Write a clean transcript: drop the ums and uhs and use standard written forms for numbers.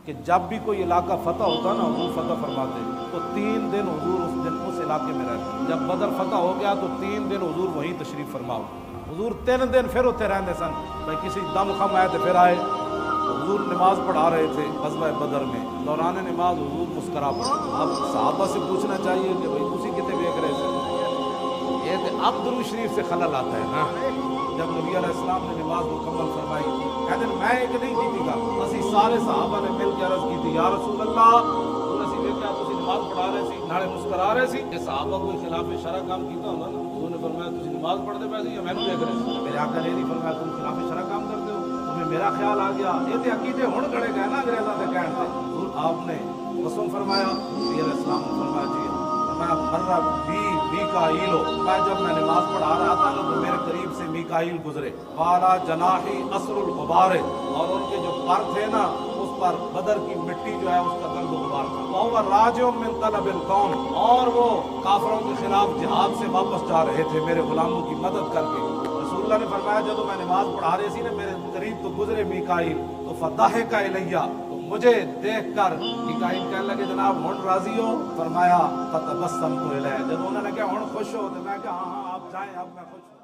کہ جب بھی کوئی علاقہ فتح ہوتا نا حضور فتح فرماتے تو 3 دن حضور اس علاقے میں رہتے. جب بدر فتح ہو گیا تو 3 دن حضور وہیں تشریف فرماؤ. حضور 3 دن پھر اتنے رہتے سن. بھائی کسی دم خم آئے تو پھر آئے. حضور نماز پڑھا رہے تھے غزوہ بدر میں. دوران نماز حضور مسکرا پڑے. اب صحابہ سے پوچھنا چاہیے کہ بھائی تسی کتنے دیکھ رہے تھے. یہ کہ اب درود شریف سے خلل آتا ہے نا. جب نبی علیہ السلام نے نماز مکمل فرمائی کہتے ہیں میں ایک نہیں کی گا اسی سارے صحابہ نے مل کے عرض کی تھی یا رسول اللہ اسی ویکھیا تسی نماز پڑھا رہے سی نالے مسکرا رہے سی. یہ صحابہ کوئی خلاف شرع کام کیتا ہوندا نا. انہوں نے فرمایا تسی نماز پڑھتے پے سی یا میں دیکھ رہے سی. میرے آقا نے نہیں فرمایا تم خلاف شرع کام کرتے ہو. تمہیں میرا خیال آ گیا. یہ تے عقیدے ہن گھڑے گئے نا انگریزاں دے کہن تے. حضور آپ نے قسم فرمایا. نبی علیہ السلام نے فرمایا جی مرہ میکائیل ہو. میں جب میں نماز پڑھا رہا تھا تو میرے قریب سے میکائیل گزرے. والا جناحی اثر الغبار اور ان کے جو پر تھے نا اس پر بدر کی مٹی جو ہے اس کا گرد و غبار تھا. وہ راجع من طلب القوم اور وہ کافروں کے خلاف جہاد سے واپس جا رہے تھے میرے غلاموں کی مدد کر کے. رسول اللہ نے فرمایا جب میں نماز پڑھا رہی سی نا میرے قریب تو گزرے میکائیل تو فضحک الیہ مجھے دیکھ کر میکائیل کہنے لگے جناب ہن راضی ہو. فرمایا فتبسمت الیہ. جب انہوں نے کہا ہن خوش ہو تو میں کہا ہاں آپ جائیں اب میں خوش ہوں.